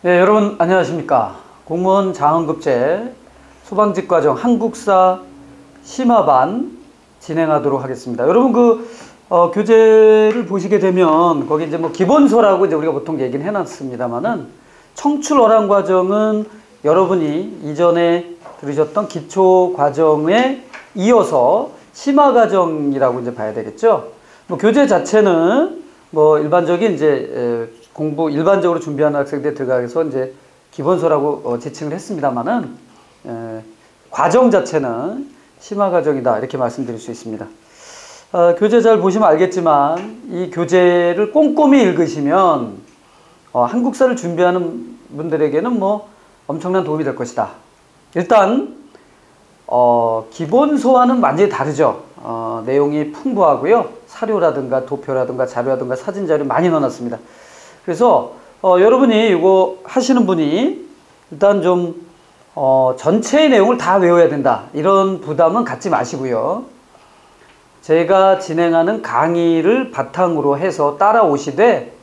네, 여러분 안녕하십니까. 공무원 장원급제 소방직과정 한국사 심화반 진행하도록 하겠습니다. 여러분 교재를 보시게 되면 거기 이제 뭐 기본서라고 이제 우리가 보통 얘기는 해놨습니다만은 청출 어랑 과정은 여러분이 이전에 들으셨던 기초 과정에 이어서 심화 과정이라고 이제 봐야 되겠죠. 뭐 교재 자체는 뭐 일반적인 이제 공부 일반적으로 준비하는 학생들 들어가서 이제 기본서라고 지칭을 했습니다만은 과정 자체는 심화 과정이다 이렇게 말씀드릴 수 있습니다. 교재 잘 보시면 알겠지만 이 교재를 꼼꼼히 읽으시면 한국사를 준비하는 분들에게는 뭐 엄청난 도움이 될 것이다. 일단 기본서와는 완전히 다르죠. 내용이 풍부하고요. 사료라든가 도표라든가 자료라든가 사진 자료 많이 넣어놨습니다. 그래서 여러분이 이거 하시는 분이 일단 좀 전체의 내용을 다 외워야 된다 이런 부담은 갖지 마시고요. 제가 진행하는 강의를 바탕으로 해서 따라오시되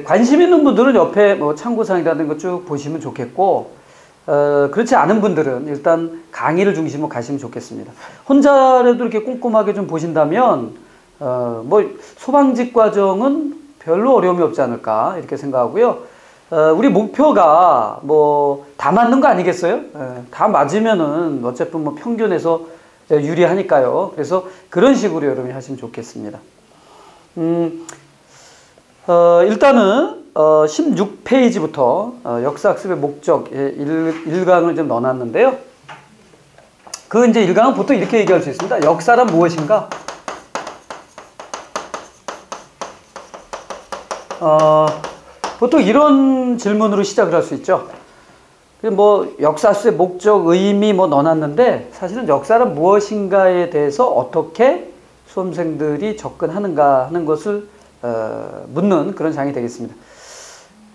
관심 있는 분들은 옆에 뭐 참고사항이라는 거 쭉 보시면 좋겠고 그렇지 않은 분들은 일단 강의를 중심으로 가시면 좋겠습니다. 혼자라도 이렇게 꼼꼼하게 좀 보신다면 뭐 소방직 과정은 별로 어려움이 없지 않을까 이렇게 생각하고요. 우리 목표가 뭐 다 맞는 거 아니겠어요? 다 맞으면은 어차피 뭐 평균에서 유리하니까요. 그래서 그런 식으로 여러분이 하시면 좋겠습니다. 일단은 16페이지부터 역사학습의 목적 1강을 좀 넣어놨는데요. 그 이제 1강은 보통 이렇게 얘기할 수 있습니다. 역사란 무엇인가? 보통 이런 질문으로 시작을 할 수 있죠. 뭐 역사학습의 목적, 의미 뭐 넣어놨는데 사실은 역사란 무엇인가에 대해서 어떻게 수험생들이 접근하는가 하는 것을 묻는 그런 장이 되겠습니다.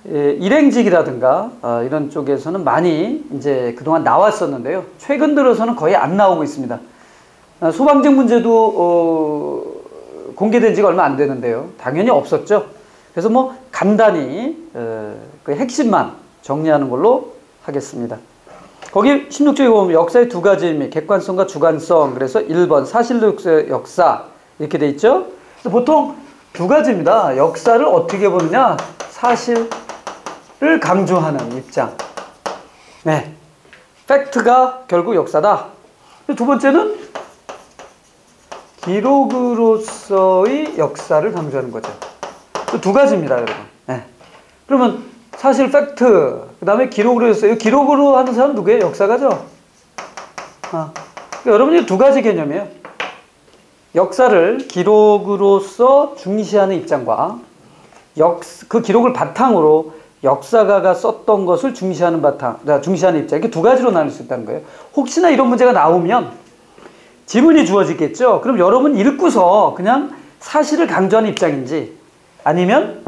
일행직이라든가 이런 쪽에서는 많이 이제 그동안 나왔었는데요. 최근 들어서는 거의 안 나오고 있습니다. 소방직 문제도 공개된 지가 얼마 안 되는데요. 당연히 없었죠. 그래서 뭐 간단히 그 핵심만 정리하는 걸로 하겠습니다. 거기 16쪽에 보면 역사의 두 가지 의미, 객관성과 주관성. 그래서 1번 사실적 역사 이렇게 돼 있죠. 그래서 보통 두 가지입니다. 역사를 어떻게 보느냐, 사실을 강조하는 입장. 네, 팩트가 결국 역사다. 두 번째는 기록으로서의 역사를 강조하는 거죠. 두 가지입니다, 여러분. 네. 그러면 사실 팩트, 그 다음에 기록으로 했어요. 기록으로 하는 사람 누구예요? 역사가죠? 여러분이 두 가지 개념이에요. 역사를 기록으로서 중시하는 입장과 그 기록을 바탕으로 역사가가 썼던 것을 중시하는 입장. 이렇게 두 가지로 나눌 수 있다는 거예요. 혹시나 이런 문제가 나오면 지문이 주어지겠죠? 그럼 여러분 읽고서 그냥 사실을 강조하는 입장인지 아니면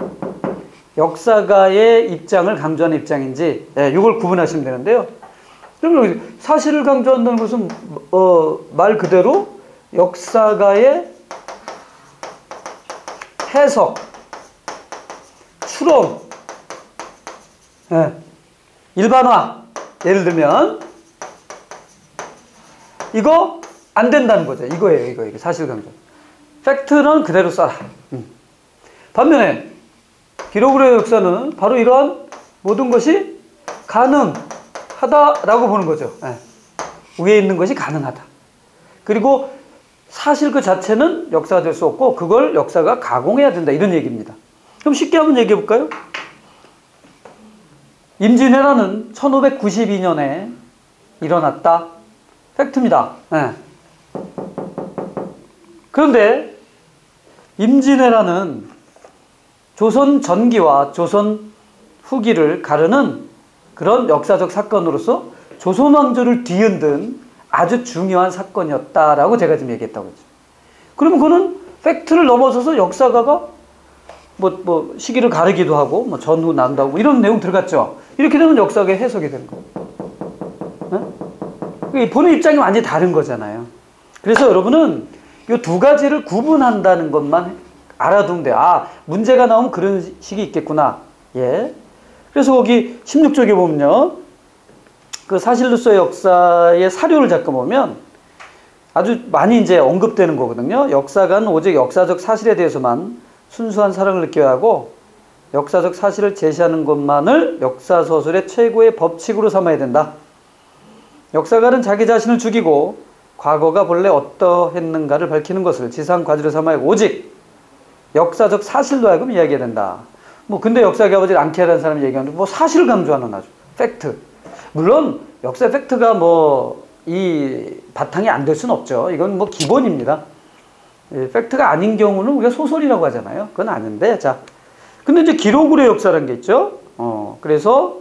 역사가의 입장을 강조하는 입장인지 이걸 구분하시면 되는데요. 그럼 사실을 강조한다는 것은 말 그대로 역사가의 해석, 추론, 일반화. 예를 들면 이거 안 된다는 거죠. 이거예요. 이거 사실 강조. 팩트는 그대로 써라. 반면에 기록으로의 역사는 바로 이러한 모든 것이 가능하다라고 보는 거죠. 위에 있는 것이 가능하다. 그리고 사실 그 자체는 역사가 될 수 없고 그걸 역사가 가공해야 된다 이런 얘기입니다. 그럼 쉽게 한번 얘기해 볼까요? 임진왜란은 1592년에 일어났다. 팩트입니다. 그런데 임진왜란은 조선 전기와 조선 후기를 가르는 그런 역사적 사건으로서 조선 왕조를 뒤흔든 아주 중요한 사건이었다라고 제가 지금 얘기했다고 했죠. 그러면 그거는 팩트를 넘어서서 역사가가 뭐 시기를 가르기도 하고 뭐 전후 난다고 이런 내용 들어갔죠. 이렇게 되면 역사가 해석이 되는 거예요. 보는 입장이 완전히 다른 거잖아요. 그래서 여러분은 이 두 가지를 구분한다는 것만 알아두면 돼요. 문제가 나오면 그런 식이 있겠구나. 예. 그래서 거기 16쪽에 보면요. 그 사실로서의 역사의 사료를 잠깐 보면 아주 많이 이제 언급되는 거거든요. 역사가는 오직 역사적 사실에 대해서만 순수한 사랑을 느껴야 하고 역사적 사실을 제시하는 것만을 역사서술의 최고의 법칙으로 삼아야 된다. 역사가는 자기 자신을 죽이고 과거가 본래 어떠했는가를 밝히는 것을 지상과제로 삼아야 하고 오직 역사적 사실로 하여금 이야기해야 된다. 뭐 근데 역사가 보지 않게 하는 사람이 얘기하는데 뭐 사실을 강조하는 아주 팩트. 물론 역사 팩트가 뭐 이 바탕이 안 될 수는 없죠. 이건 뭐 기본입니다. 팩트가 아닌 경우는 우리가 소설이라고 하잖아요. 그건 아닌데 자 근데 이제 기록으로의 역사라는 게 있죠. 그래서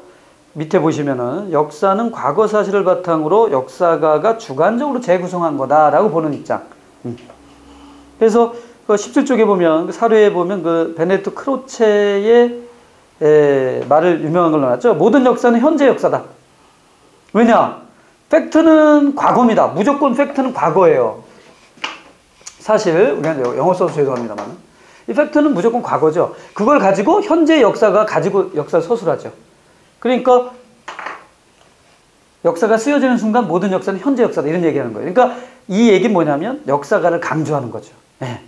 밑에 보시면은 역사는 과거 사실을 바탕으로 역사가가 주관적으로 재구성한 거다라고 보는 입장. 그래서 그 17쪽에 보면 그 사료에 보면 그 베네딕토 크로체의 말을 유명한 걸로 나왔죠. 모든 역사는 현재 역사다. 왜냐? 팩트는 과거입니다. 무조건 팩트는 과거예요. 사실 우리가 영어 써서 죄송합니다만 이 팩트는 무조건 과거죠. 그걸 가지고 현재 역사가 가지고 역사 서술하죠. 그러니까 역사가 쓰여지는 순간 모든 역사는 현재 역사다 이런 얘기하는 거예요. 그러니까 이 얘기는 뭐냐면 역사가를 강조하는 거죠. 네.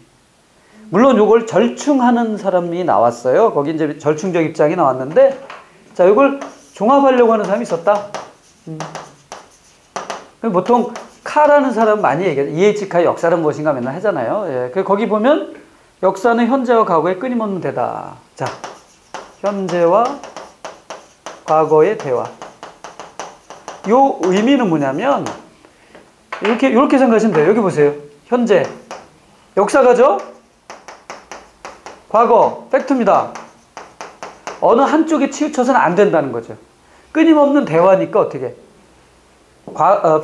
물론 이걸 절충하는 사람이 나왔어요. 거기 이제 절충적 입장이 나왔는데 자 이걸 종합하려고 하는 사람이 있었다. 보통 카라는 사람 많이 얘기하죠. E.H. 카의 역사는 무엇인가 맨날 하잖아요. 예. 거기 보면 역사는 현재와 과거의 끊임없는 대다. 자, 현재와 과거의 대화. 요 의미는 뭐냐면 이렇게 생각하시면 돼요. 여기 보세요. 현재 역사가죠. 과거 팩트입니다. 어느 한쪽에 치우쳐서는 안 된다는 거죠. 끊임없는 대화니까 어떻게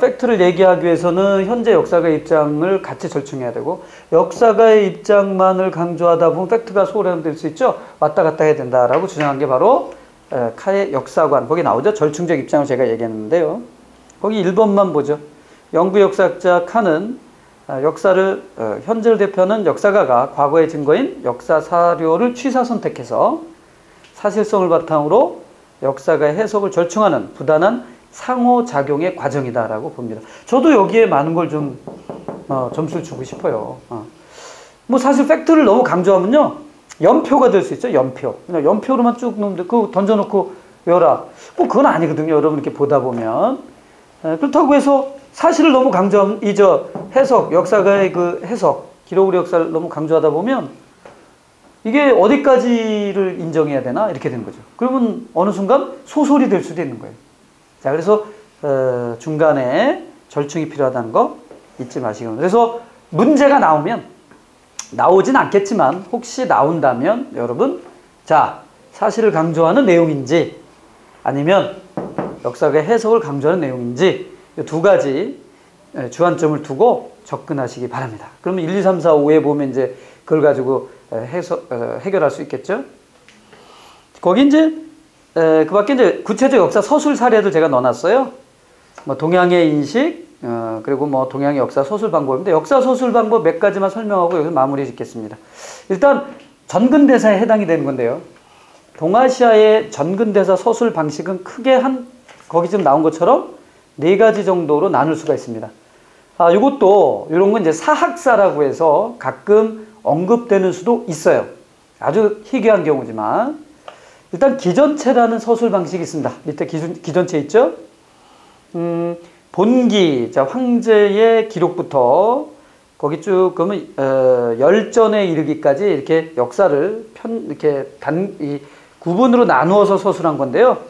팩트를 얘기하기 위해서는 현재 역사가의 입장을 같이 절충해야 되고 역사가의 입장만을 강조하다 보면 팩트가 소홀해될 수 있죠. 왔다 갔다 해야 된다라고 주장한 게 바로 카의 역사관 거기 나오죠. 절충적 입장을 제가 얘기했는데요. 거기 1번만 보죠. 영국 역사학자 카는 역사를 현재를 대표하는 역사가가 과거의 증거인 역사 사료를 취사 선택해서 사실성을 바탕으로 역사가의 해석을 절충하는 부단한 상호작용의 과정이다라고 봅니다. 저도 여기에 많은 걸 좀 점수를 주고 싶어요. 뭐 사실 팩트를 너무 강조하면요 연표가 될 수 있죠. 연표. 그냥 연표로만 쭉 놓으면 그거 던져놓고 외워라. 뭐 그건 아니거든요. 여러분 이렇게 보다 보면 그렇다고 해서 사실을 너무 강조하면 해석 역사가의 그 해석 기록의 역사를 너무 강조하다 보면 이게 어디까지를 인정해야 되나 이렇게 되는 거죠. 그러면 어느 순간 소설이 될 수도 있는 거예요. 자, 그래서 중간에 절충이 필요하다는 거 잊지 마시고. 그래서 문제가 나오면 나오진 않겠지만 혹시 나온다면 여러분 자 사실을 강조하는 내용인지 아니면 역사의 해석을 강조하는 내용인지 이 두 가지 주안점을 두고 접근하시기 바랍니다. 그러면 1, 2, 3, 4, 5에 보면 이제 그걸 가지고 해결할 수 있겠죠. 거기 이제 그 밖에 이제 구체적 역사 서술 사례들 제가 넣어놨어요. 뭐 동양의 인식, 그리고 뭐 동양의 역사 서술 방법인데 역사 서술 방법 몇 가지만 설명하고 여기서 마무리 짓겠습니다. 일단 전근대사에 해당이 되는 건데요. 동아시아의 전근대사 서술 방식은 크게 거기 지금 나온 것처럼 4가지 정도로 나눌 수가 있습니다. 이것도 이런 건 이제 사학사라고 해서 가끔 언급되는 수도 있어요. 아주 희귀한 경우지만 일단 기전체라는 서술 방식이 있습니다. 밑에 기전체 있죠? 본기, 자, 황제의 기록부터 거기 쭉 그러면 열전에 이르기까지 이렇게 역사를 구분으로 나누어서 서술한 건데요.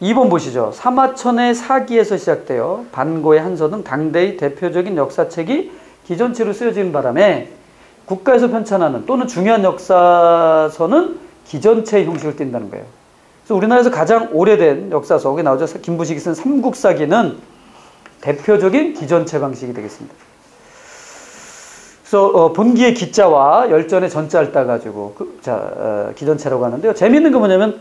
2번 보시죠. 사마천의 사기에서 시작되어 반고의 한서 등 당대의 대표적인 역사책이 기전체로 쓰여지는 바람에 국가에서 편찬하는 또는 중요한 역사서는 기전체 형식을 띈다는 거예요. 그래서 우리나라에서 가장 오래된 역사서, 거기 나오죠. 김부식이 쓴 삼국사기는 대표적인 기전체 방식이 되겠습니다. 그래서 본기의 기자와 열전의 전자를 따가지고 기전체라고 하는데요. 재미있는 게 뭐냐면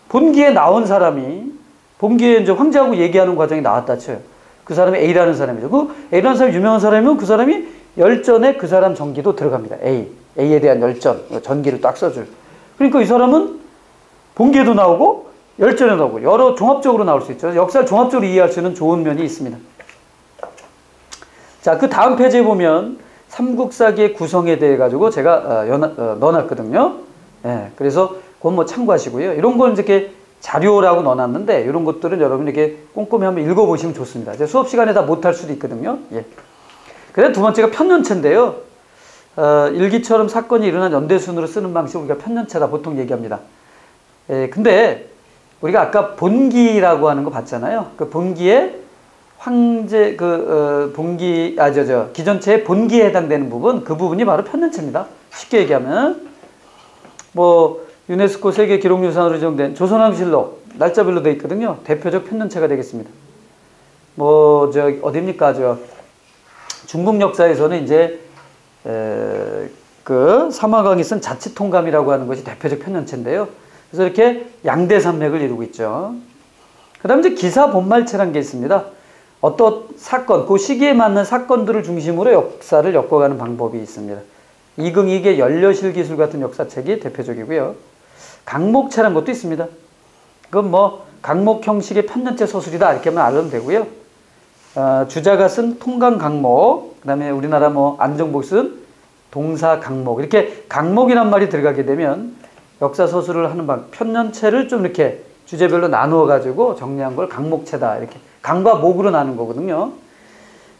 본기에 나온 사람이 본기에 이제 황제하고 얘기하는 과정이 나왔다 쳐요. 그 사람이 A라는 사람이죠. 그 A라는 사람이 유명한 사람이면 그 사람이 열전에 그 사람 전기도 들어갑니다. A에 대한 열전, 전기를 딱 써줄. 그러니까 이 사람은 본기에도 나오고 열전에 나오고 여러 종합적으로 나올 수 있죠. 역사를 종합적으로 이해할 수 있는 좋은 면이 있습니다. 자, 그 다음 페이지에 보면 삼국사기의 구성에 대해 가지고 제가 넣어놨거든요. 예, 그래서 그건 뭐 참고하시고요. 이런 건 이렇게 자료라고 넣어놨는데 이런 것들은 여러분 이렇게 꼼꼼히 한번 읽어보시면 좋습니다. 이제 수업 시간에 다 못할 수도 있거든요. 예. 그래서 두 번째가 편년체인데요. 일기처럼 사건이 일어난 연대순으로 쓰는 방식 우리가 편년체다 보통 얘기합니다. 예, 근데 우리가 아까 본기라고 하는 거 봤잖아요. 그 본기에 황제 기전체의 본기에 해당되는 부분, 그 부분이 바로 편년체입니다. 쉽게 얘기하면 뭐 유네스코 세계 기록유산으로 지정된 조선왕실록 날짜별로 되어 있거든요. 대표적 편년체가 되겠습니다. 뭐 어디입니까? 중국 역사에서는 이제 그 사마강이 쓴 자치통감이라고 하는 것이 대표적 편년체인데요. 그래서 이렇게 양대산맥을 이루고 있죠. 그 다음 이제 기사 본말체라는 게 있습니다. 어떤 사건, 그 시기에 맞는 사건들을 중심으로 역사를 엮어가는 방법이 있습니다. 이긍익의 연려실기술 같은 역사책이 대표적이고요. 강목체라는 것도 있습니다. 그건 뭐 강목 형식의 편년체 서술이다 이렇게 하면 알면 되고요. 주자가 쓴 통강강목, 그 다음에 우리나라 뭐 안정복 쓴 동사강목, 이렇게 강목이란 말이 들어가게 되면 역사 서술을 하는 편년체를 좀 이렇게 주제별로 나누어 가지고 정리한 걸 강목체다, 이렇게 강과 목으로 나눈 거거든요.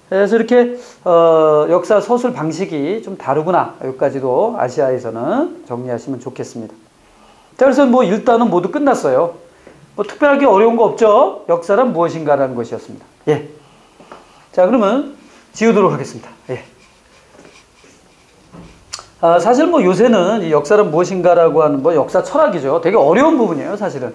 그래서 이렇게 역사 서술 방식이 좀 다르구나, 여기까지도 아시아에서는 정리하시면 좋겠습니다. 자, 그래서 뭐 일단은 모두 끝났어요. 뭐 특별하게 어려운 거 없죠? 역사란 무엇인가라는 것이었습니다. 예. 자, 그러면 지우도록 하겠습니다. 예. 사실 뭐 요새는 이 역사란 무엇인가라고 하는 뭐 역사 철학이죠. 되게 어려운 부분이에요, 사실은.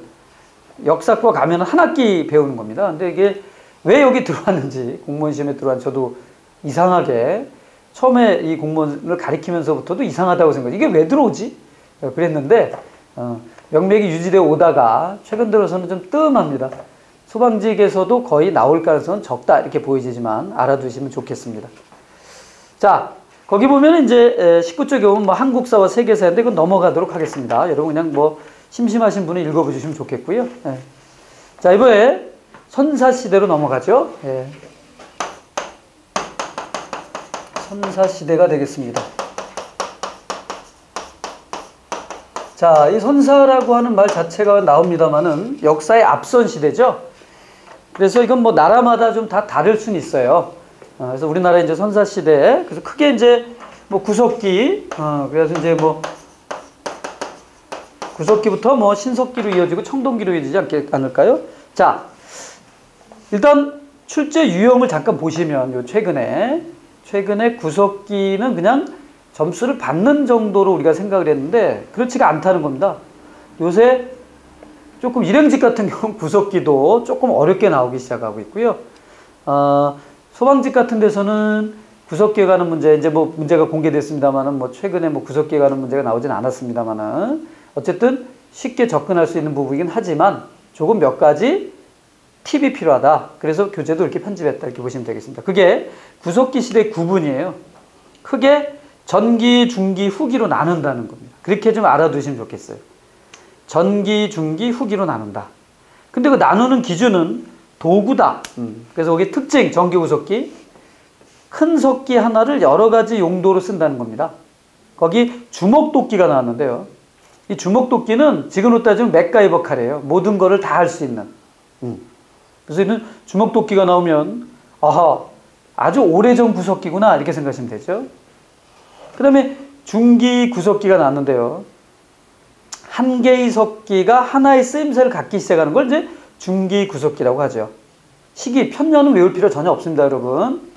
역사과 가면 한 학기 배우는 겁니다. 근데 이게 왜 여기 들어왔는지, 공무원 시험에 들어왔는지 저도 이상하게 처음에 이 공무원을 가리키면서부터도 이상하다고 생각해요. 이게 왜 들어오지? 그랬는데 명맥이 유지되어 오다가 최근 들어서는 좀 뜸합니다. 소방직에서도 거의 나올 가능성은 적다 이렇게 보이지만 알아두시면 좋겠습니다. 자, 거기 보면 이제 19쪽에 보면 뭐 한국사와 세계사인데 그건 넘어가도록 하겠습니다. 여러분 그냥 뭐 심심하신 분은 읽어보시면 좋겠고요. 예. 자, 이번에 선사시대로 넘어가죠. 예. 선사시대가 되겠습니다. 자, 이 선사라고 하는 말 자체가 나옵니다만은 역사의 앞선 시대죠. 그래서 이건 뭐 나라마다 좀 다 다를 수는 있어요. 그래서 우리나라 이제 선사시대, 그래서 크게 이제 뭐 구석기, 그래서 이제 뭐 구석기부터 뭐 신석기로 이어지고 청동기로 이어지지 않을까요? 자, 일단 출제 유형을 잠깐 보시면 요 최근에 구석기는 그냥 점수를 받는 정도로 우리가 생각을 했는데 그렇지가 않다는 겁니다. 요새 조금 일행직 같은 경우는 구석기도 조금 어렵게 나오기 시작하고 있고요. 소방직 같은 데서는 구석기에 관한 문제, 이제 뭐 문제가 공개됐습니다만은 뭐 최근에 뭐 구석기에 관한 문제가 나오진 않았습니다만은 어쨌든 쉽게 접근할 수 있는 부분이긴 하지만 조금 몇 가지 팁이 필요하다. 그래서 교재도 이렇게 편집했다 이렇게 보시면 되겠습니다. 그게 구석기 시대 구분이에요. 크게 전기, 중기, 후기로 나눈다는 겁니다. 그렇게 좀 알아두시면 좋겠어요. 전기, 중기, 후기로 나눈다. 근데 그 나누는 기준은 도구다. 그래서 거기 특징, 전기 구석기. 큰 석기 하나를 여러 가지 용도로 쓴다는 겁니다. 거기 주먹도끼가 나왔는데요. 이 주먹도끼는 지금으로 따지면 맥가이버 칼이에요. 모든 거를 다 할 수 있는. 그래서 이는 주먹도끼가 나오면 아하, 아주 오래전 구석기구나 이렇게 생각하시면 되죠. 그 다음에 중기 구석기가 나왔는데요. 한 개의 석기가 하나의 쓰임새를 갖기 시작하는 걸 이제 중기 구석기라고 하죠. 시기, 편년은 외울 필요 전혀 없습니다, 여러분.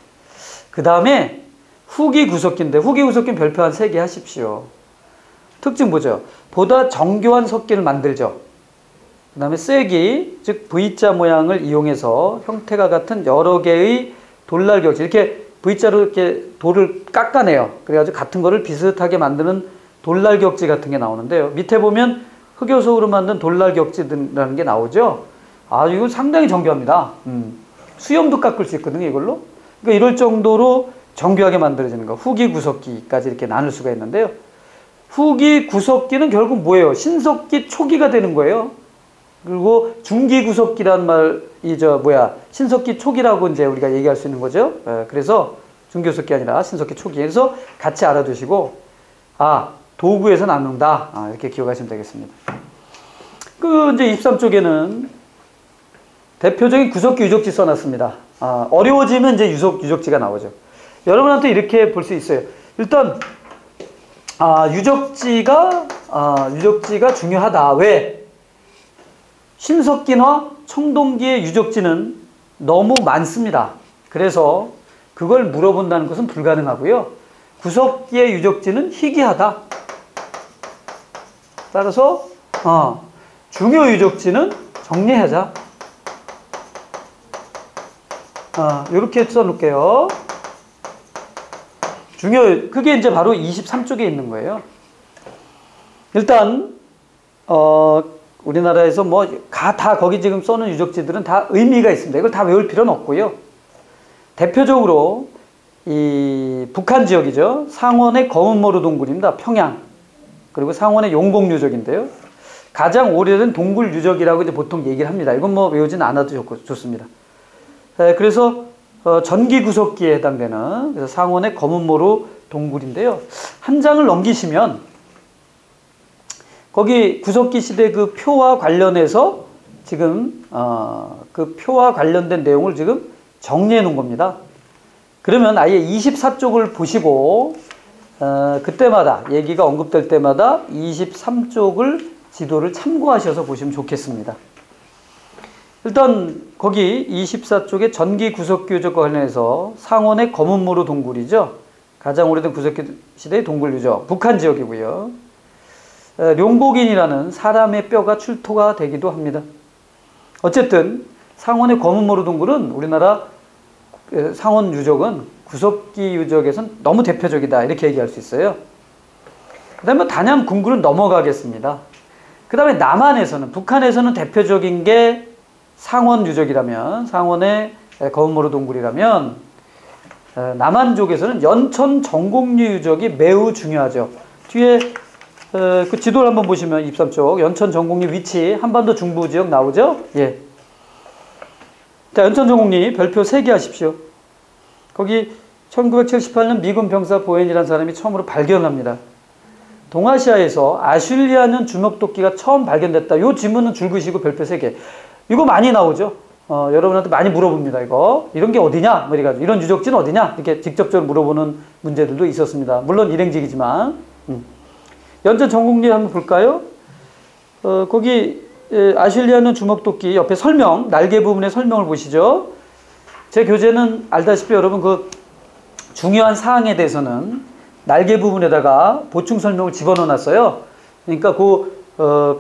그 다음에 후기 구석기인데 후기 구석기는 별표 한 3개 하십시오. 특징 보죠. 보다 정교한 석기를 만들죠. 그 다음에 쐐기, 즉 V자 모양을 이용해서 형태가 같은 여러 개의 돌날 격지, 이렇게 V자로 이렇게 돌을 깎아내요. 그래가지고 같은 거를 비슷하게 만드는 돌날 격지 같은 게 나오는데요. 밑에 보면 흑요석으로 만든 돌날 격지라는 게 나오죠. 아, 이거 상당히 정교합니다. 수염도 깎을 수 있거든요, 이걸로. 그러니까 이럴 정도로 정교하게 만들어지는 거. 후기 구석기까지 이렇게 나눌 수가 있는데요. 후기 구석기는 결국 뭐예요? 신석기 초기가 되는 거예요. 그리고 중기 구석기란 말이 신석기 초기라고 이제 우리가 얘기할 수 있는 거죠. 그래서 중기 구석기 아니라 신석기 초기. 그래서 같이 알아두시고, 도구에서 나눈다. 이렇게 기억하시면 되겠습니다. 이제 23쪽에는 대표적인 구석기 유적지 써놨습니다. 어려워지면 이제 유적지가 나오죠. 여러분한테 이렇게 볼 수 있어요. 일단, 유적지가 중요하다. 왜? 신석기나 청동기의 유적지는 너무 많습니다. 그래서 그걸 물어본다는 것은 불가능하고요. 구석기의 유적지는 희귀하다. 따라서 중요 유적지는 정리하자. 이렇게 써놓을게요. 그게 이제 바로 23쪽에 있는 거예요. 일단, 우리나라에서 다 거기 지금 써놓은 유적지들은 다 의미가 있습니다. 이걸 다 외울 필요는 없고요. 대표적으로, 이 북한 지역이죠. 상원의 검은모루 동굴입니다. 평양. 그리고 상원의 용곡유적인데요. 가장 오래된 동굴 유적이라고 이제 보통 얘기를 합니다. 이건 외우진 않아도 좋습니다. 그래서 전기구석기에 해당되는 그래서 상원의 검은모루 동굴인데요. 한 장을 넘기시면 거기 구석기 시대 그 표와 관련해서 지금 그 표와 관련된 내용을 지금 정리해 놓은 겁니다. 그러면 아예 24쪽을 보시고 그때마다 얘기가 언급될 때마다 23쪽을 지도를 참고하셔서 보시면 좋겠습니다. 일단 거기 24쪽에 전기 구석기 유적과 관련해서 상원의 검은모루 동굴이죠. 가장 오래된 구석기 시대의 동굴 유적. 북한 지역이고요. 룡곡인이라는 사람의 뼈가 출토가 되기도 합니다. 어쨌든 상원의 검은모루 동굴은 우리나라 상원 유적은 구석기 유적에선 너무 대표적이다. 이렇게 얘기할 수 있어요. 그 다음에 단양 궁굴은 넘어가겠습니다. 그 다음에 남한에서는, 북한에서는 대표적인 게 상원 유적이라면, 상원의 검은모루 동굴이라면, 남한 쪽에서는 연천 정곡류 유적이 매우 중요하죠. 뒤에 그 지도를 한번 보시면 23쪽 연천 정곡류 위치 한반도 중부 지역 나오죠? 예. 자, 연천 정곡류 별표 3개 하십시오. 거기 1978년 미군 병사 보엔이라는 사람이 처음으로 발견합니다. 동아시아에서 아슐리아년 주먹도끼가 처음 발견됐다. 이 지문은 줄 그시고 별표 3개. 이거 많이 나오죠? 여러분한테 많이 물어봅니다, 이거. 이런 게 어디냐? 이래가지고. 이런 유적지는 어디냐? 이렇게 직접적으로 물어보는 문제들도 있었습니다. 물론 일행직이지만. 연천 정곡류 한번 볼까요? 거기, 아슐리아년 주먹도끼 옆에 설명, 날개 부분의 설명을 보시죠. 제 교재는 알다시피 여러분 그 중요한 사항에 대해서는 날개 부분에다가 보충 설명을 집어넣어 놨어요. 그러니까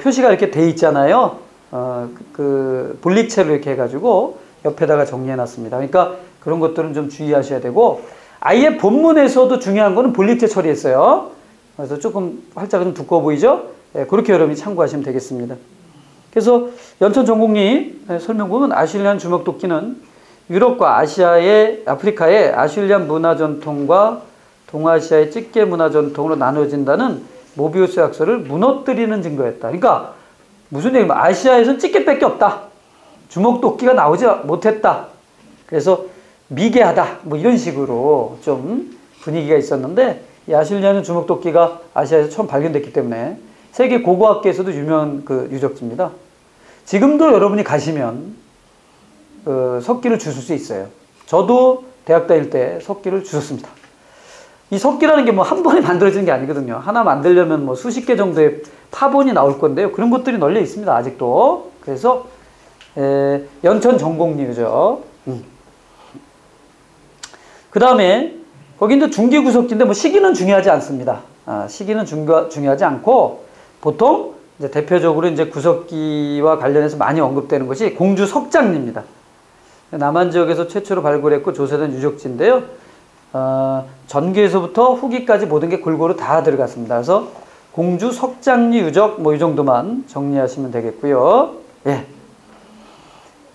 표시가 이렇게 돼 있잖아요. 그 볼릭체로 이렇게 해가지고 옆에다가 정리해 놨습니다. 그러니까 그런 것들은 좀 주의하셔야 되고, 아예 본문에서도 중요한 거는 볼릭체 처리했어요. 그래서 조금 활자가 좀 두꺼워 보이죠? 예, 그렇게 여러분이 참고하시면 되겠습니다. 그래서 연천 정곡류 설명 보면 아슐리안 주먹도끼는 유럽과 아프리카의 아슐리안 문화 전통과 동아시아의 찌개 문화 전통으로 나눠진다는 모비우스 약설을 무너뜨리는 증거였다. 그러니까 무슨 얘기냐면 아시아에서는 찌개밖에 없다. 주먹도끼가 나오지 못했다. 그래서 미개하다. 이런 식으로 좀 분위기가 있었는데, 이 아슐리아는 주먹도끼가 아시아에서 처음 발견됐기 때문에 세계 고고학계에서도 유명한 그 유적지입니다. 지금도 여러분이 가시면 석기를 주실 수 있어요. 저도 대학 다닐 때 석기를 주셨습니다. 이 석기라는 게 한 번에 만들어지는 게 아니거든요. 하나 만들려면 수십 개 정도의 파본이 나올 건데요. 그런 것들이 널려 있습니다. 아직도. 그래서 연천 정곡류 유적. 그 다음에 거기 이제 중기구석지인데 시기는 중요하지 않습니다. 시기는 중요하지 않고 보통 이제 대표적으로 이제 구석기와 관련해서 많이 언급되는 것이 공주 석장리입니다. 남한 지역에서 최초로 발굴했고 조사된 유적지인데요. 전기에서부터 후기까지 모든 게 골고루 다 들어갔습니다. 그래서 공주 석장리 유적 이 정도만 정리하시면 되겠고요. 예.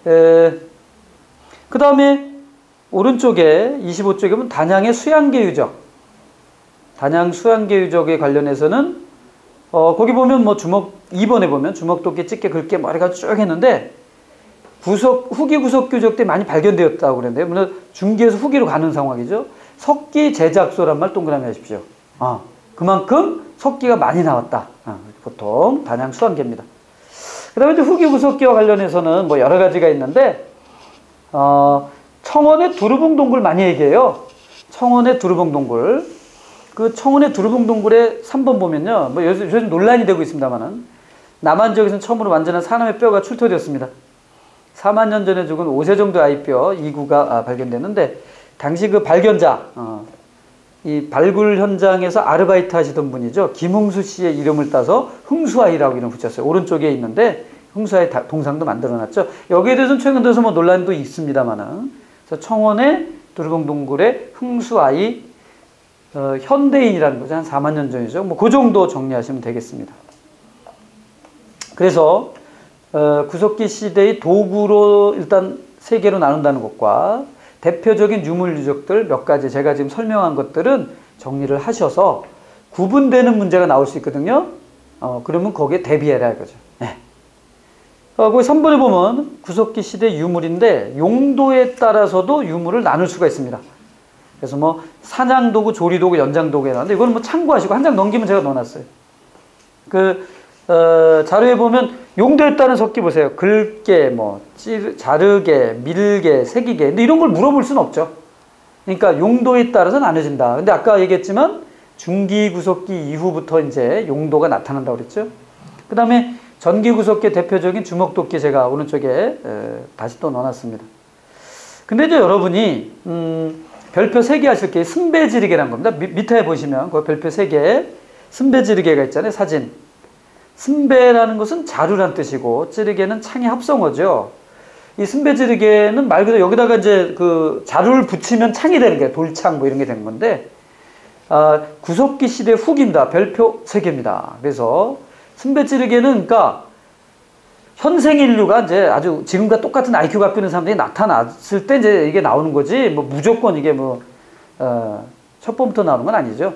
그 다음에 오른쪽에 25쪽에 보면 단양의 수양계 유적. 단양 수양계 유적에 관련해서는 거기 보면 뭐 2번에 보면 주먹도끼, 찌개, 글게 머리가 쭉 했는데 후기 구석 유적 때 많이 발견되었다고 그랬는데요. 물론 중기에서 후기로 가는 상황이죠. 석기 제작소란 말 동그라미 하십시오. 그만큼 석기가 많이 나왔다. 보통 단양 수양계입니다. 그 다음에 이제 후기 구석기와 관련해서는 뭐 여러 가지가 있는데, 청원의 두루붕 동굴 많이 얘기해요. 청원의 두루붕 동굴. 그 청원의 두루붕 동굴에 3번 보면요. 뭐 요즘 논란이 되고 있습니다만은, 남한 지역에서는 처음으로 완전한 사람의 뼈가 출토되었습니다. 4만 년 전에 죽은 5세 정도 아이 뼈 2구가 발견됐는데, 당시 그 발견자, 이 발굴 현장에서 아르바이트 하시던 분이죠. 김흥수 씨의 이름을 따서 흥수아이라고 이름 붙였어요. 오른쪽에 있는데 흥수아이 동상도 만들어놨죠. 여기에 대해서는 최근 들어서 뭐 논란도 있습니다만은, 그래서 청원의 두루붕 동굴의 흥수아이 현대인이라는 거죠. 한 4만 년 전이죠. 뭐 그 정도 정리하시면 되겠습니다. 그래서 구석기 시대의 도구로 일단 세 개로 나눈다는 것과 대표적인 유물 유적들 몇 가지 제가 지금 설명한 것들은 정리를 하셔서 구분되는 문제가 나올 수 있거든요. 그러면 거기에 대비해라 이거죠. 네. 거기 3번에 보면 구석기 시대 유물인데 용도에 따라서도 유물을 나눌 수가 있습니다. 그래서 뭐 사냥도구, 조리도구, 연장도구에 나왔는데 이거는 뭐 참고하시고 한 장 넘기면 제가 넣어놨어요. 자료에 보면 용도에 따른 석기 보세요. 긁게, 뭐 자르게, 밀게, 새기게. 근데 이런 걸 물어볼 수는 없죠. 그러니까 용도에 따라서 나눠진다. 근데 아까 얘기했지만 중기구석기 이후부터 이제 용도가 나타난다고 그랬죠. 그 다음에 전기구석기 대표적인 주먹도끼 제가 오른쪽에 다시 또 넣어놨습니다. 근데 이제 여러분이 별표 3개 하실 게 승배지르개라는 겁니다. 밑에 보시면 그 별표 3개 승배지르개가 있잖아요. 사진. 승배라는 것은 자루란 뜻이고 찌르개는 창의 합성어죠. 이 승배지르개는 말 그대로 여기다가 이제 그 자루를 붙이면 창이 되는 게 돌창 뭐 이런 게 되는 건데, 구석기 시대 후기입니다. 별표 3개입니다. 그래서 승배지르개는 그러니까 현생 인류가 이제 아주 지금과 똑같은 IQ 갖고 있는 사람들이 나타났을 때 이제 이게 나오는 거지, 뭐 무조건 이게 뭐 첫 번부터 나오는 건 아니죠.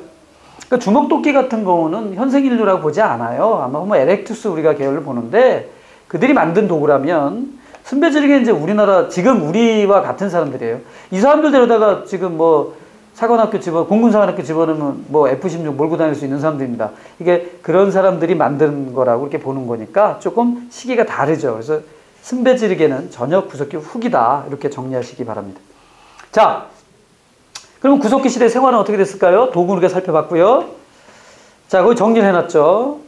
그러니까 주먹도끼 같은 경우는 현생 인류라고 보지 않아요. 아마 호모 에렉투스 우리가 계열을 보는데 그들이 만든 도구라면, 승배지르개는 이제 우리나라 지금 우리와 같은 사람들이에요. 이 사람들 데려다가 지금 뭐 사관학교 공군사관학교 집어넣으면 뭐 F-16 몰고 다닐 수 있는 사람들입니다. 이게 그런 사람들이 만든 거라고 이렇게 보는 거니까 조금 시기가 다르죠. 그래서 승배지르개는 전혀 구석기 후기다 이렇게 정리하시기 바랍니다. 자, 그러면 구석기 시대 생활은 어떻게 됐을까요? 도구 우리가 살펴봤고요. 자, 거기 정리를 해놨죠.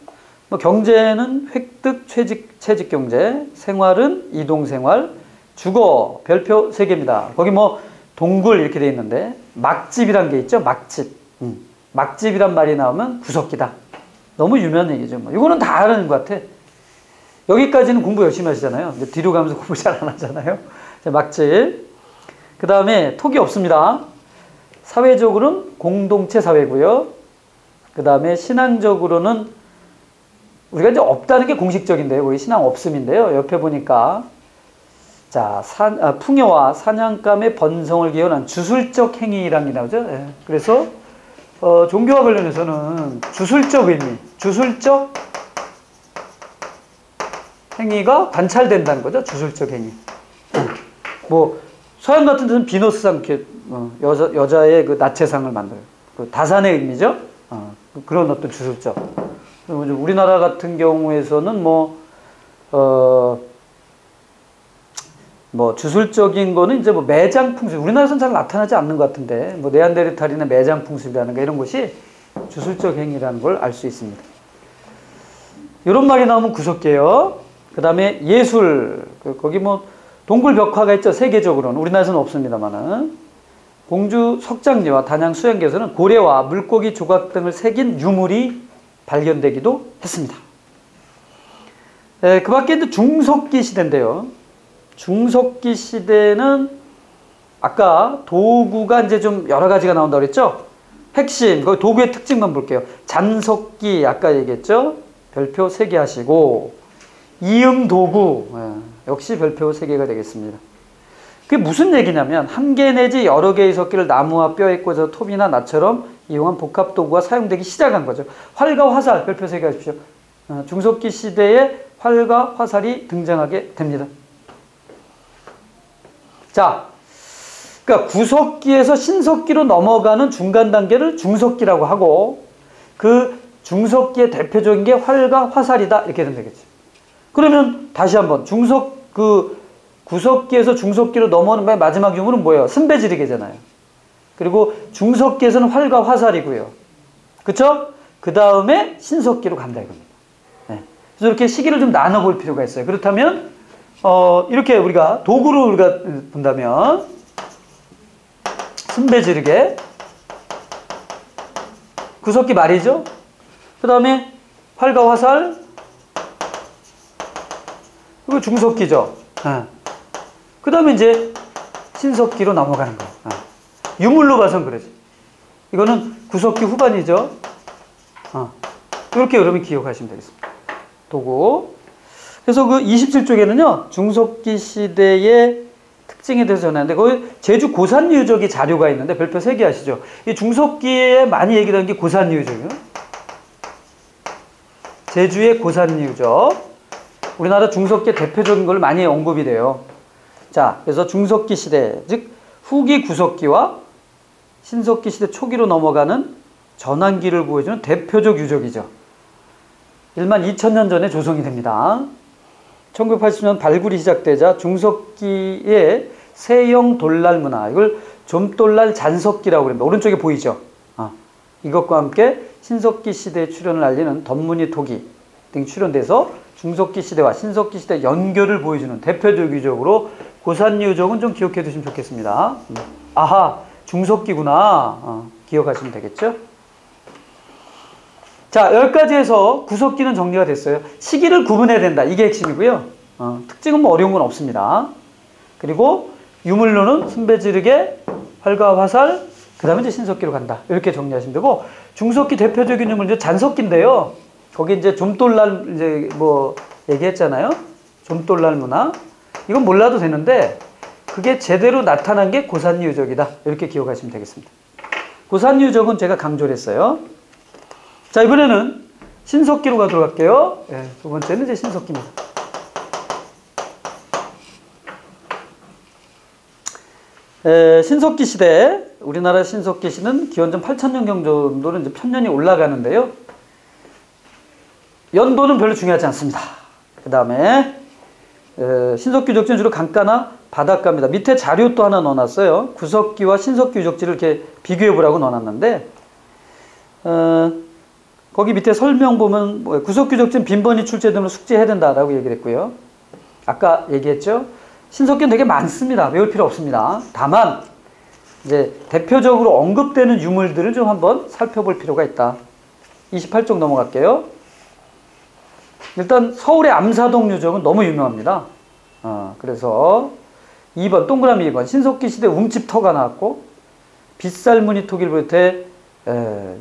뭐 경제는 획득, 채직 경제, 생활은 이동 생활, 주거 별표 3개입니다. 거기 뭐 동굴 이렇게 돼 있는데 막집이란 게 있죠. 막집. 막집이란 말이 나오면 구석기다. 너무 유명한 얘기죠. 뭐. 이거는 다 아는 것 같아. 여기까지는 공부 열심히 하시잖아요. 근데 뒤로 가면서 공부 잘 안 하잖아요. 자, 막집. 그 다음에 톡이 없습니다. 사회적으로는 공동체 사회고요. 그 다음에 신앙적으로는 우리가 이제 없다는 게 공식적인데요. 거기 신앙 없음인데요. 옆에 보니까 자, 풍요와 사냥감의 번성을 기원한 주술적 행위라는 게 나오죠. 예. 그래서 종교와 관련해서는 주술적 의미, 주술적 행위가 관찰된다는 거죠. 주술적 행위. 뭐 서양 같은 데는 비너스상 이렇게 여자의 그 나체상을 만들어요. 그 다산의 의미죠. 그런 어떤 주술적. 우리나라 같은 경우에서는 뭐 주술적인 거는 이제 뭐 매장 풍습, 우리나라에서는 잘 나타나지 않는 것 같은데, 뭐 네안데르탈이나 매장 풍습이라는가 이런 것이 주술적 행위라는 걸 알 수 있습니다. 이런 말이 나오면 구석기예요. 그 다음에 예술, 거기 뭐 동굴 벽화가 있죠. 세계적으로는 우리나라에서는 없습니다만은 공주 석장리와 단양 수양계에서는 고래와 물고기 조각 등을 새긴 유물이 발견되기도 했습니다. 그 밖에 이제 중석기 시대인데요. 중석기 시대는 아까 도구가 이제 좀 여러 가지가 나온다고 그랬죠? 핵심, 거기 도구의 특징만 볼게요. 잔석기, 아까 얘기했죠? 별표 3개 하시고, 이음 도구, 역시 별표 3개가 되겠습니다. 그게 무슨 얘기냐면, 한 개 내지 여러 개의 석기를 나무와 뼈에 꽂아서 톱이나 나처럼 이용한 복합도구가 사용되기 시작한 거죠. 활과 화살, 별표 3개 하십시오. 중석기 시대에 활과 화살이 등장하게 됩니다. 자, 그러니까 구석기에서 신석기로 넘어가는 중간 단계를 중석기라고 하고, 그 중석기의 대표적인 게 활과 화살이다, 이렇게 되면 되겠죠. 그러면 다시 한번 구석기에서 중석기로 넘어오는 맨 마지막 유물은 뭐예요? 승배지르개잖아요. 그리고 중석기에서는 활과 화살이고요. 그쵸? 그 다음에 신석기로 간다 이겁니다. 네. 그래서 이렇게 시기를 좀 나눠볼 필요가 있어요. 그렇다면 이렇게 우리가 도구로 우리가 본다면 승배지르개, 구석기 말이죠. 그 다음에 활과 화살, 그리고 중석기죠. 네. 그 다음에 이제 신석기로 넘어가는 거예요. 유물로 봐선 그러지. 이거는 구석기 후반이죠. 이렇게 여러분 기억하시면 되겠습니다. 도구. 그래서 그 27쪽에는요, 중석기 시대의 특징에 대해서 전하는데, 거기 제주 고산유적이 자료가 있는데, 별표 3개 하시죠. 이 중석기에 많이 얘기하는 게 고산유적이요. 제주의 고산유적. 우리나라 중석기의 대표적인 걸 많이 언급이 돼요. 자, 그래서 중석기 시대, 즉, 후기 구석기와 신석기 시대 초기로 넘어가는 전환기를 보여주는 대표적 유적이죠. 12,000년 전에 조성이 됩니다. 1980년 발굴이 시작되자 중석기의 세형 돌날 문화, 이걸 좀돌날 잔석기라고 합니다. 오른쪽에 보이죠? 이것과 함께 신석기 시대의 출현을 알리는 덧무늬 토기 등이 출현돼서 중석기 시대와 신석기 시대 연결을 보여주는 대표적 유적으로 고산유적은 좀 기억해 두시면 좋겠습니다. 아하, 중석기구나. 기억하시면 되겠죠? 자, 여기까지해서 구석기는 정리가 됐어요. 시기를 구분해야 된다. 이게 핵심이고요. 특징은 뭐 어려운 건 없습니다. 그리고 유물로는 승배지르개, 활과 화살, 그 다음에 이제 신석기로 간다. 이렇게 정리하시면 되고, 중석기 대표적인 유물 이제 잔석기인데요. 거기 이제 좀돌날 이제 뭐 얘기했잖아요. 좀돌날 문화. 이건 몰라도 되는데, 그게 제대로 나타난 게 고산유적이다. 이렇게 기억하시면 되겠습니다. 고산유적은 제가 강조를 했어요. 자, 이번에는 신석기로 가도록 할게요. 네, 두 번째는 이제 신석기입니다. 신석기 시대, 우리나라 신석기 시는 기원전 8,000년경 정도는 이제 편년이 올라가는데요. 연도는 별로 중요하지 않습니다. 그 다음에 신석기 유적지는 주로 강가나 바닷가입니다. 밑에 자료 또 하나 넣어놨어요. 구석기와 신석기 유적지를 이렇게 비교해보라고 넣어놨는데, 거기 밑에 설명 보면 구석기 유적지는 빈번히 출제되면 숙지해야 된다라고 얘기를 했고요. 아까 얘기했죠. 신석기는 되게 많습니다. 외울 필요 없습니다. 다만 이제 대표적으로 언급되는 유물들을 좀 한번 살펴볼 필요가 있다. 28쪽 넘어갈게요. 일단 서울의 암사동 유적은 너무 유명합니다. 그래서 2번 동그라미 2번 신석기 시대 움집터가 나왔고, 빗살무늬 토기를 비롯해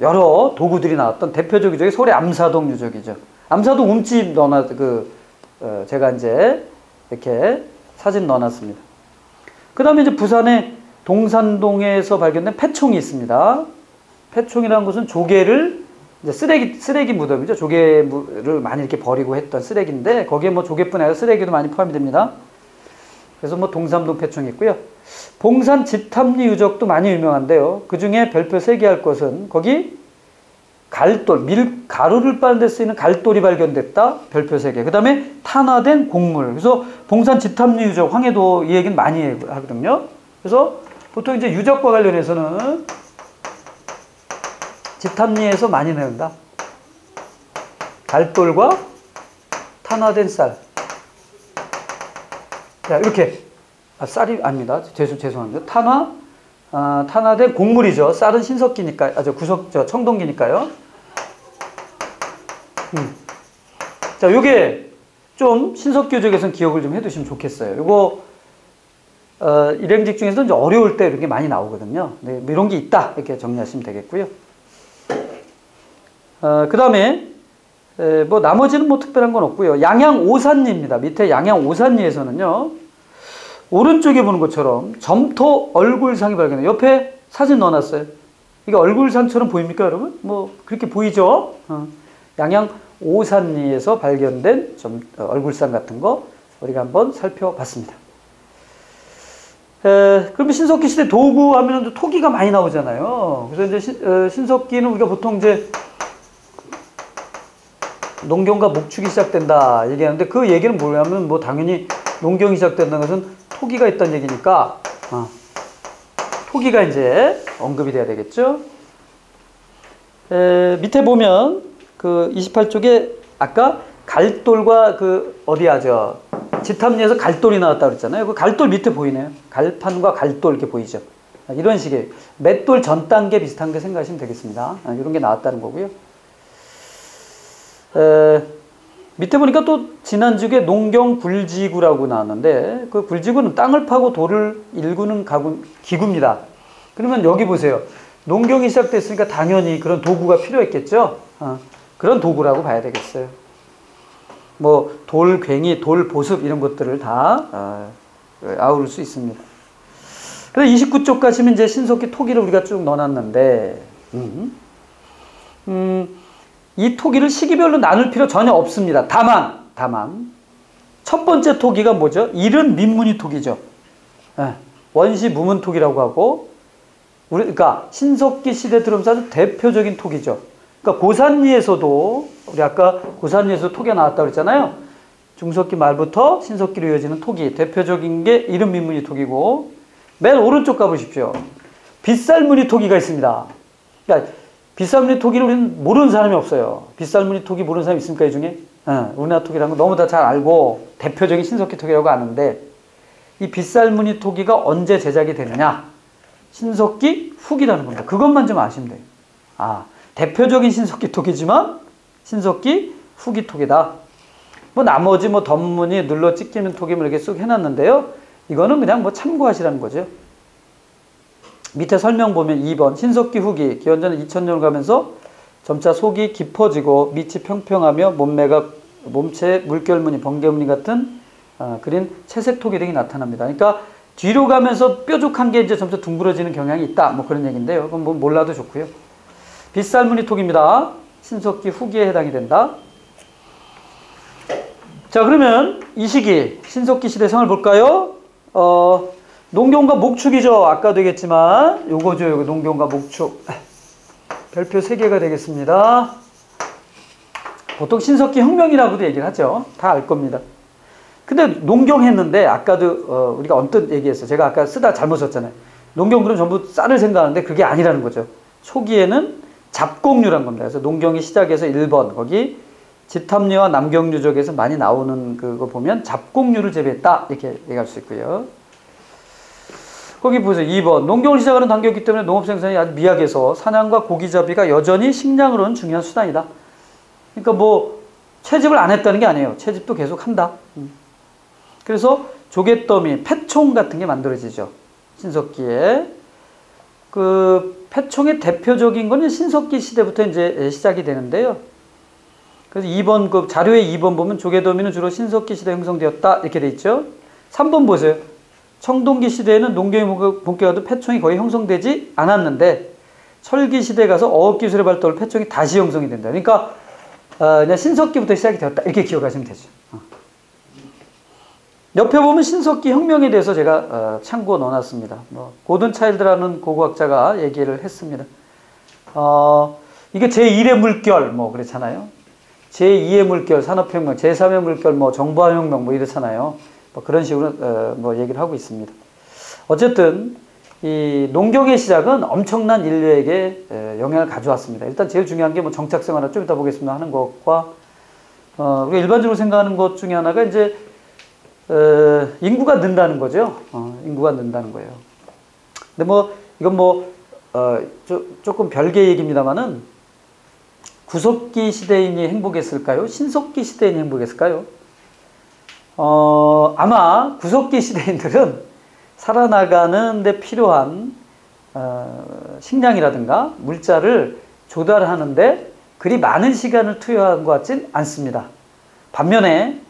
여러 도구들이 나왔던 대표적 유적이 서울의 암사동 유적이죠. 암사동 움집 넣어놨 제가 이제 이렇게 사진 넣어놨습니다. 그 다음에 이제 부산의 동산동에서 발견된 폐총이 있습니다. 폐총이라는 것은 조개를 이제 쓰레기 무덤이죠. 조개를 많이 이렇게 버리고 했던 쓰레기인데, 거기에 뭐 조개뿐 아니라 쓰레기도 많이 포함이 됩니다. 그래서 뭐 동삼동 폐총이 있고요. 봉산 집탐리 유적도 많이 유명한데요. 그 중에 별표 3개 할 것은 거기 갈돌, 가루를 빠는 데 쓰이는 갈돌이 발견됐다. 별표 3개. 그 다음에 탄화된 곡물. 그래서 봉산 집탐리 유적, 황해도 이 얘기는 많이 하거든요. 그래서 보통 이제 유적과 관련해서는 집탐리에서 많이 나온다. 갈돌과 탄화된 쌀. 자, 이렇게. 쌀이 아닙니다. 죄송합니다. 탄화된 곡물이죠. 쌀은 신석기니까, 청동기니까요. 자, 요게 좀 신석기 유적에서는 기억을 좀 해두시면 좋겠어요. 요거, 일행직 중에서 이제 어려울 때 이런 게 많이 나오거든요. 네, 이런 게 있다. 이렇게 정리하시면 되겠고요. 그 다음에, 뭐, 나머지는 뭐 특별한 건 없고요. 양양 오산리입니다. 밑에 양양 오산리에서는요, 오른쪽에 보는 것처럼 점토 얼굴상이 발견돼요. 옆에 사진 넣어놨어요. 이게 얼굴산처럼 보입니까, 여러분? 뭐 그렇게 보이죠? 양양 오산리에서 발견된 얼굴산 같은 거 우리가 한번 살펴봤습니다. 그러면 신석기 시대 도구 하면 토기가 많이 나오잖아요. 그래서 이제 신석기는 우리가 보통 이제 농경과 목축이 시작된다 얘기하는데, 그 얘기는 뭐냐면 뭐 당연히 농경이 시작된다는 것은 토기가 있다는 얘기니까 토기가 이제 언급이 돼야 되겠죠. 밑에 보면 그 28쪽에 아까 갈돌과 그 어디야 지탐리에서 갈돌이 나왔다 그랬잖아요. 그 갈돌 밑에 보이네요. 갈판과 갈돌 이렇게 보이죠. 이런 식의 맷돌 전 단계 비슷한 게 생각하시면 되겠습니다. 이런 게 나왔다는 거고요. 밑에 보니까 또 지난주에 농경 굴지구라고 나왔는데, 그 굴지구는 땅을 파고 돌을 일구는 기구입니다. 그러면 여기 보세요. 농경이 시작됐으니까 당연히 그런 도구가 필요했겠죠. 그런 도구라고 봐야 되겠어요. 뭐 돌괭이, 돌보습 이런 것들을 다 아우를 수 있습니다. 그래서 29쪽 가시면 이제 신석기 토기를 우리가 쭉 넣어놨는데, 이 토기를 시기별로 나눌 필요 전혀 없습니다. 다만 첫 번째 토기가 뭐죠? 이른 민무늬 토기죠. 원시 무문 토기라고 하고, 그러니까 신석기 시대 들어오면서 아주 대표적인 토기죠. 그러니까 고산리에서도 우리 아까 고산리에서 토기가 나왔다고 그랬잖아요. 중석기 말부터 신석기로 이어지는 토기 대표적인 게 이른 민무늬 토기고, 맨 오른쪽 가보십시오. 빗살무늬 토기가 있습니다. 그러니까 빗살무늬 토기를 우리는 모르는 사람이 없어요. 빗살무늬 토기 모르는 사람이 있습니까, 이 중에? 우리나라 토기라는 거 너무 다 잘 알고 대표적인 신석기 토기라고 아는데, 이 빗살무늬 토기가 언제 제작이 되느냐? 신석기 후기라는 겁니다. 그것만 좀 아시면 돼요. 대표적인 신석기 토기지만 신석기 후기 토기다. 뭐 나머지 뭐 덧무늬 눌러 찍히는 토기 뭐 이렇게 쑥 해놨는데요. 이거는 그냥 뭐 참고하시라는 거죠. 밑에 설명 보면 2번 신석기 후기 기원전 2000년을 가면서 점차 속이 깊어지고 밑이 평평하며 몸체에 물결무늬, 번개무늬 같은 그린 채색 토기 등이 나타납니다. 그러니까 뒤로 가면서 뾰족한 게 이제 점차 둥그러지는 경향이 있다. 뭐 그런 얘기인데요. 그건 뭐 몰라도 좋고요. 빗살무늬 토기입니다. 신석기 후기에 해당이 된다. 자, 그러면 이 시기 신석기 시대 성을 볼까요? 농경과 목축이죠. 아까도 얘기했지만 요거죠. 요거 농경과 목축. 별표 3개가 되겠습니다. 보통 신석기 혁명이라고도 얘기를 하죠. 다 알 겁니다. 근데 농경했는데 아까도 우리가 언뜻 얘기했어요. 제가 아까 쓰다 잘못 썼잖아요. 농경 그럼 전부 쌀을 생각하는데 그게 아니라는 거죠. 초기에는 잡곡류란 겁니다. 그래서 농경이 시작해서 1번 거기 지탐리와 남경류족에서 많이 나오는 그거 보면 잡곡류를 재배했다 이렇게 얘기할 수 있고요. 거기 보세요. 2번 농경을 시작하는 단계였기 때문에 농업 생산이 아주 미약해서 사냥과 고기잡이가 여전히 식량으로는 중요한 수단이다. 그러니까 뭐 채집을 안 했다는 게 아니에요. 채집도 계속 한다. 그래서 조개더미, 패총 같은 게 만들어지죠. 신석기에. 그 패총의 대표적인 거는 신석기 시대부터 이제 시작이 되는데요. 그래서 2번 그 자료에 2번 보면 조개더미는 주로 신석기 시대에 형성되었다 이렇게 돼 있죠. 3번 보세요. 청동기 시대에는 농경이 본격화도 패총이 거의 형성되지 않았는데 철기 시대에 가서 어업기술의 발달로 패총이 다시 형성이 된다. 그러니까 그냥 신석기부터 시작이 되었다 이렇게 기억하시면 되죠. 옆에 보면 신석기 혁명에 대해서 제가 참고 넣어놨습니다. 고든 차일드라는 고고학자가 얘기를 했습니다. 이게 제1의 물결 뭐 그렇잖아요. 제2의 물결 산업혁명, 제3의 물결 뭐 정보화혁명 뭐 이렇잖아요. 뭐 그런 식으로 뭐 얘기를 하고 있습니다. 어쨌든 이 농경의 시작은 엄청난 인류에게 영향을 가져왔습니다. 일단 제일 중요한 게 뭐 정착성 하나 좀 이따 보겠습니다 하는 것과 우리가 일반적으로 생각하는 것 중에 하나가 이제 인구가 는다는 거죠. 인구가 는다는 거예요. 근데 뭐 이건 뭐 조금 별개 얘기입니다만은 구석기 시대인이 행복했을까요? 신석기 시대인이 행복했을까요? 아마 구석기 시대인들은 살아나가는 데 필요한 식량이라든가 물자를 조달하는데 그리 많은 시간을 투여한 것 같진 않습니다. 반면에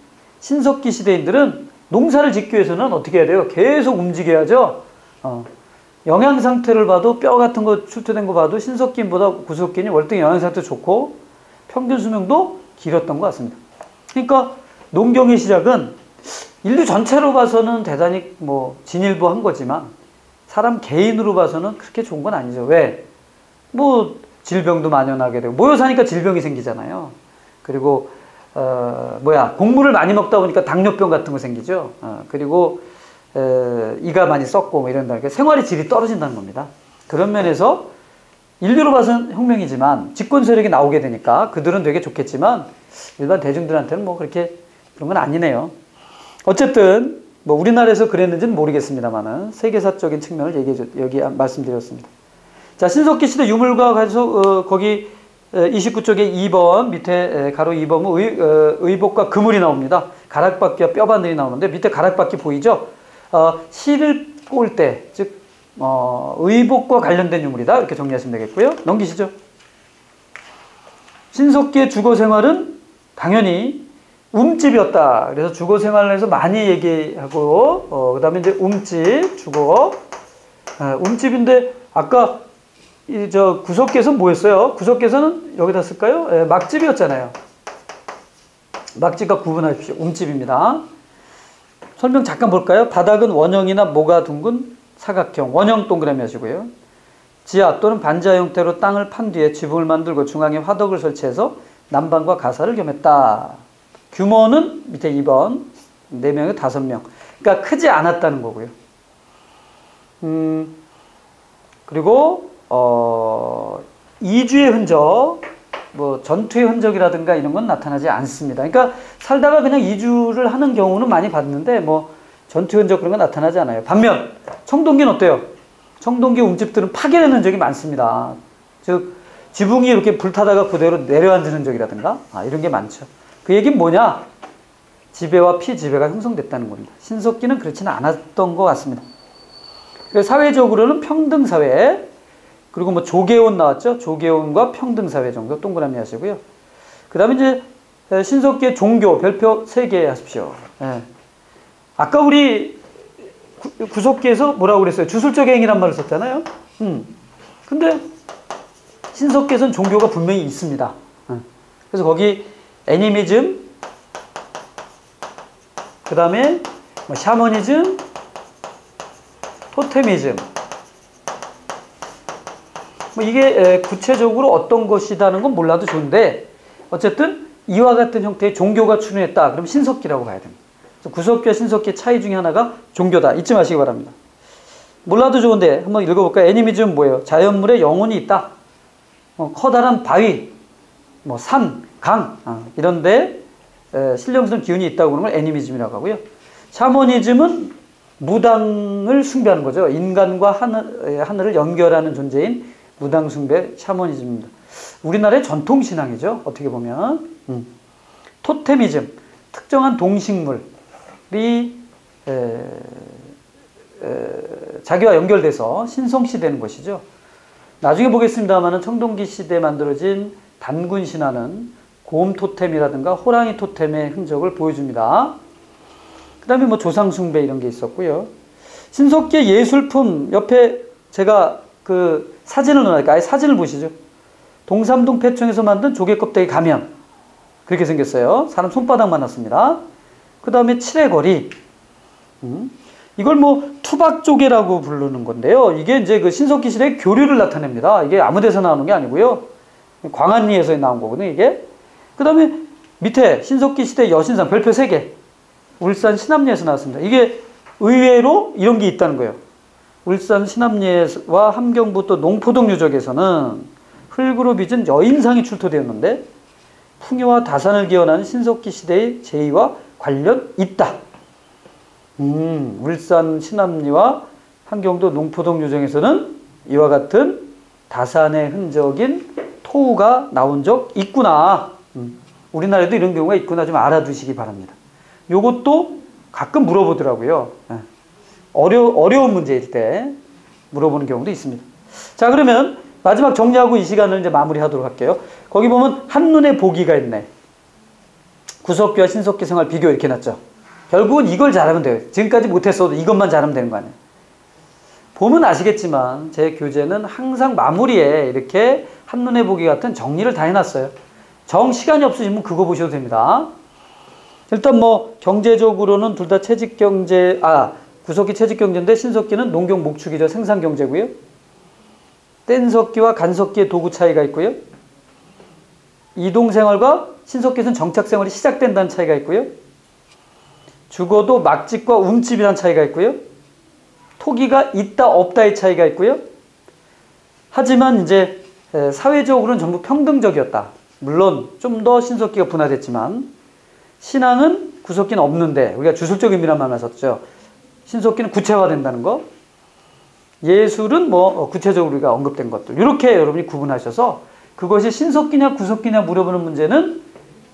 신석기 시대인들은 농사를 짓기 위해서는 어떻게 해야 돼요? 계속 움직여야죠. 영양 상태를 봐도 뼈 같은 거 출토된 거 봐도 신석기인보다 구석기는 월등히 영양 상태 좋고 평균 수명도 길었던 것 같습니다. 그러니까 농경의 시작은 인류 전체로 봐서는 대단히 뭐 진일보한 거지만 사람 개인으로 봐서는 그렇게 좋은 건 아니죠. 왜? 뭐 질병도 만연하게 되고 모여 사니까 질병이 생기잖아요. 그리고 곡물을 많이 먹다 보니까 당뇨병 같은 거 생기죠. 그리고 이가 많이 썩고 뭐 이런다. 그러니까 생활의 질이 떨어진다는 겁니다. 그런 면에서 인류로 봐서는 혁명이지만 집권 세력이 나오게 되니까 그들은 되게 좋겠지만 일반 대중들한테는 뭐 그렇게 그런 건 아니네요. 어쨌든 뭐 우리나라에서 그랬는지는 모르겠습니다만은 세계사적인 측면을 여기 말씀드렸습니다. 자, 신석기 시대 유물과 해서 거기 29쪽에 2번 밑에 가로 2번은 의복과 그물이 나옵니다. 가락바퀴와 뼈바늘이 나오는데 밑에 가락바퀴 보이죠? 실을 꼴 때, 즉 의복과 관련된 유물이다 이렇게 정리하시면 되겠고요. 넘기시죠. 신석기의 주거 생활은 당연히 움집이었다. 그래서 주거 생활을 해서 많이 얘기하고 그 다음에 이제 움집, 주거 움집인데 아까 저 구석기에서는 뭐였어요? 구석기에서는 여기다 쓸까요? 막집이었잖아요. 막집과 구분하십시오. 움집입니다. 설명 잠깐 볼까요? 바닥은 원형이나 모가 둥근 사각형, 원형 동그라미 하시고요. 지하 또는 반지하 형태로 땅을 판 뒤에 지붕을 만들고 중앙에 화덕을 설치해서 난방과 가사를 겸했다. 규모는 밑에 2번 4명에 5명. 그러니까 크지 않았다는 거고요. 그리고 이주의 흔적, 뭐 전투의 흔적이라든가 이런 건 나타나지 않습니다. 그러니까 살다가 그냥 이주를 하는 경우는 많이 봤는데 뭐 전투의 흔적 그런 건 나타나지 않아요. 반면 청동기는 어때요? 청동기 움집들은 파괴된 흔적이 많습니다. 즉 지붕이 이렇게 불타다가 그대로 내려앉은 흔적이라든가 이런 게 많죠. 그 얘기는 뭐냐? 지배와 피지배가 형성됐다는 겁니다. 신석기는 그렇지는 않았던 것 같습니다. 그래서 사회적으로는 평등사회, 그리고 뭐 조계원 나왔죠? 조계원과 평등사회 정도 동그라미 하시고요. 그 다음에 이제 신석기의 종교, 별표 3개 하십시오. 예. 아까 우리 구석기에서 뭐라고 그랬어요? 주술적 행위란 말을 썼잖아요. 근데 신석기에서는 종교가 분명히 있습니다. 그래서 거기 애니미즘, 그 다음에 뭐 샤머니즘, 토테미즘, 뭐 이게 구체적으로 어떤 것이다는 건 몰라도 좋은데 어쨌든 이와 같은 형태의 종교가 출현했다. 그럼 신석기라고 봐야 됩니다. 그래서 구석기와 신석기의 차이 중에 하나가 종교다. 잊지 마시기 바랍니다. 몰라도 좋은데 한번 읽어볼까요? 애니미즘은 뭐예요? 자연물에 영혼이 있다. 커다란 바위, 뭐 산, 강 이런데 신령스러운 기운이 있다고 그러는 걸 애니미즘이라고 하고요. 샤머니즘은 무당을 숭배하는 거죠. 인간과 하늘을 연결하는 존재인 무당 숭배 샤머니즘입니다. 우리나라의 전통신앙이죠. 어떻게 보면. 토테미즘, 특정한 동식물이 자기와 연결돼서 신성시되는 것이죠. 나중에 보겠습니다만 청동기 시대에 만들어진 단군 신화는 곰 토템이라든가 호랑이 토템의 흔적을 보여줍니다. 그 다음에 뭐 조상 숭배 이런 게 있었고요. 신석기의 예술품 옆에 제가 그 사진을 넣으니까 아예 사진을 보시죠. 동삼동 폐총에서 만든 조개 껍데기 가면 그렇게 생겼어요. 사람 손바닥만 났습니다. 그 다음에 칠해거리. 이걸 뭐 투박조개라고 부르는 건데요. 이게 이제 그 신석기 시대의 교류를 나타냅니다. 이게 아무 데서 나오는 게 아니고요. 광안리에서 나온 거거든요, 이게. 그 다음에 밑에 신석기 시대 여신상 별표 3개. 울산 신암리에서 나왔습니다. 이게 의외로 이런 게 있다는 거예요. 울산 신암리와 함경부 또 농포동 유적에서는 흙으로 빚은 여인상이 출토되었는데 풍요와 다산을 기원하는 신석기 시대의 제의와 관련 있다. 울산 신암리와 함경도 농포동 유적에서는 이와 같은 다산의 흔적인 토우가 나온 적 있구나. 우리나라에도 이런 경우가 있구나 좀 알아두시기 바랍니다. 요것도 가끔 물어보더라고요. 어려운 문제일 때 물어보는 경우도 있습니다. 자, 그러면 마지막 정리하고 이 시간을 이제 마무리하도록 할게요. 거기 보면 한눈에 보기가 있네. 구석기와 신석기 생활 비교 이렇게 놨죠. 결국은 이걸 잘하면 돼요. 지금까지 못했어도 이것만 잘하면 되는 거 아니에요. 보면 아시겠지만 제 교재는 항상 마무리에 이렇게 한눈에 보기 같은 정리를 다 해놨어요. 시간이 없으시면 그거 보셔도 됩니다. 일단 뭐 경제적으로는 둘 다 채직경제, 구석기 채직경제인데 신석기는 농경 목축이죠. 생산경제고요. 뗀석기와 간석기의 도구 차이가 있고요. 이동생활과 신석기에서는 정착생활이 시작된다는 차이가 있고요. 주거도 막집과 움집이라는 차이가 있고요. 토기가 있다 없다의 차이가 있고요. 하지만 이제 사회적으로는 전부 평등적이었다. 물론 좀 더 신석기가 분화됐지만 신앙은 구석기는 없는데 우리가 주술적 의미란 말을 썼죠. 신석기는 구체화된다는 거. 예술은 뭐 구체적으로 우리가 언급된 것들. 이렇게 여러분이 구분하셔서 그것이 신석기냐 구석기냐 물어보는 문제는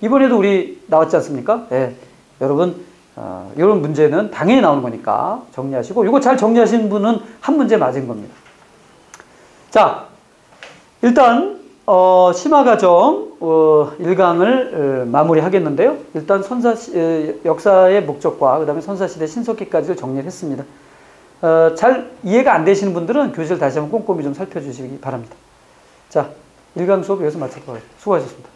이번에도 우리 나왔지 않습니까? 예, 여러분 이런 문제는 당연히 나오는 거니까 정리하시고 이거 잘 정리하신 분은 한 문제 맞은 겁니다. 자, 일단 심화과정 1강을 마무리하겠는데요. 일단 역사의 목적과 그 다음에 선사시대 신석기까지를 정리를 했습니다. 잘 이해가 안 되시는 분들은 교재를 다시 한번 꼼꼼히 좀 살펴주시기 바랍니다. 자, 1강 수업 여기서 마치도록 하겠습니다. 수고하셨습니다.